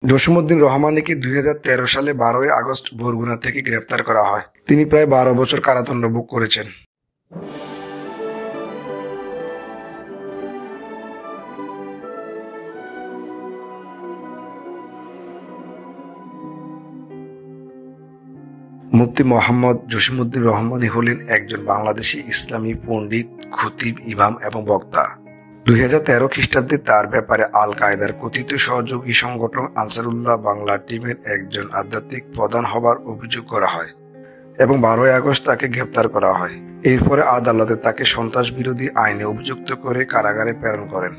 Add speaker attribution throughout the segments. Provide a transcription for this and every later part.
Speaker 1: জসিমউদ্দিন রহমানীকে 2013 সালে 12 আগস্ট বরগুনা থেকে গ্রেপ্তার করা হয়। তিনি প্রায় 12 বছর কারাদণ্ড ভোগ করেছেন। মুফতি মোহাম্মদ জসিমউদ্দিন রহমানী হলেন একজন বাংলাদেশি ইসলামী পণ্ডিত, খতিব, ইমাম এবং বক্তা। 2013 খ্রিস্টাব্দে তার ব্যাপারে আল কায়দার কথিত সহযোগী সংগঠন আনসারুল্লাহ বাংলা টিমের একজন আধ্যাত্মিক প্রধান হবার অভিযোগ করা হয় এবং 12 আগস্ট তাকে গ্রেপ্তার করা হয়। এরপরে আদালতে তাকে সন্ত্রাস বিরোধী আইনে অভিযুক্ত করে কারাগারে প্রেরণ করেন।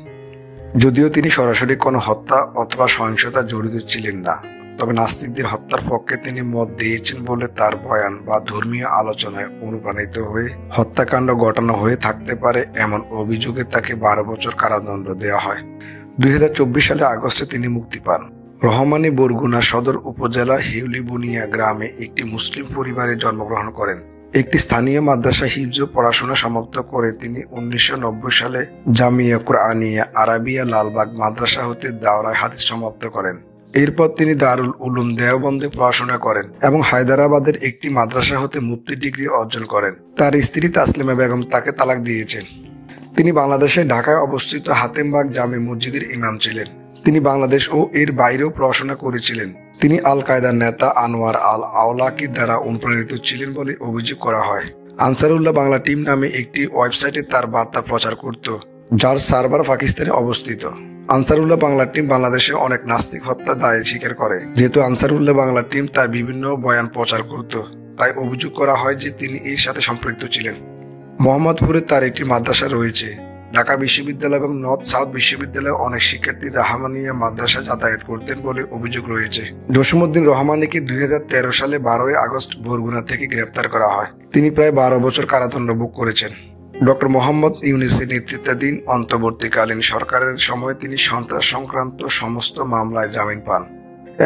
Speaker 1: যদিও তিনি সরাসরি কোনো হত্যা অথবা সহিংসতা জড়িত ছিলেন না, তবে নাস্তিকদের হত্যার পক্ষে তিনি মত দিয়েছেন বলে তার বয়ান বা ধর্মীয় আলোচনায় অনুপ্রাণিত হয়ে হত্যাকাণ্ড ঘটানো হয়ে থাকতে পারে এমন অভিযোগে তাকে 12 বছর কারাদণ্ড দেওয়া হয়। 2024 সালে আগস্টে তিনি মুক্তি পান। রহমানী বরগুনা সদর উপজেলা হিউলিবুনিয়া গ্রামে একটি মুসলিম পরিবারে জন্মগ্রহণ করেন। একটি স্থানীয় মাদ্রাসা হিফজ পড়াশোনা সমাপ্ত করে তিনি 1990 সালে জামিয়া কুরআনিয়া আরাবিয়া লালবাগ মাদ্রাসা হতে দাওরায়ে হাদিস সমাপ্ত করেন। এরপর তিনি দারুল উলুম দেওবন্দে পড়াশোনা করেন এবং হায়দ্রাবাদের একটি মাদ্রাসা হতে মুফতি ডিগ্রি অর্জন করেন। তার স্ত্রী তাসলিমা বেগম তাকে তালাক দিয়েছেন। তিনি বাংলাদেশের ঢাকায় অবস্থিত হাতেমবাগ জামে মসজিদের ইমাম ছিলেন। তিনি বাংলাদেশ ও এর বাইরেও পড়াশোনা করেছিলেন। তিনি আল কায়দার নেতা আনোয়ার আল আওলাকি দ্বারা অনুপ্রাণিত ছিলেন বলে অভিযোগ করা হয়। আনসারুল্লাহ বাংলা টিম নামে একটি ওয়েবসাইটে তার বার্তা প্রচার করত, যার সার্ভার পাকিস্তানে অবস্থিত। আনসারুল্লাহ বাংলা টিম বাংলাদেশে অনেক নাস্তিক হত্যা দায় স্বীকার করে। যেহেতু আনসারুল্লাহ বাংলা টিম তার বিভিন্ন বয়ান প্রচার করত, তাই অভিযোগ করা হয় যে তিনি এর সাথে সম্পৃক্ত ছিলেন। মোহাম্মদপুরে তার একটি মাদ্রাসা রয়েছে। ঢাকা বিশ্ববিদ্যালয় এবং নর্থ সাউথ বিশ্ববিদ্যালয়ে অনেক শিক্ষার্থী রাহমানিয়া মাদ্রাসা যাতায়াত করতেন বলে অভিযোগ রয়েছে। জসিমউদ্দিন রহমানীকে 2013 সালে 12 আগস্ট বরগুনা থেকে গ্রেপ্তার করা হয়। তিনি প্রায় 12 বছর কারাদণ্ড ভোগ করেছেন। ডক্টর মোহাম্মদ ইউনূসের নেতৃত্বাধীন অন্তর্বর্তীকালীন সরকারের সময় তিনি সন্ত্রাস সংক্রান্ত সমস্ত মামলায় জামিন পান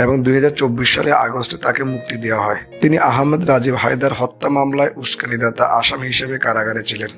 Speaker 1: এবং 2024 সালে আগস্টে তাকে মুক্তি দেওয়া হয়। তিনি আহমেদ রাজীব হায়দার হত্যা মামলায় উস্কানিদাতা আসামি হিসেবে কারাগারে ছিলেন।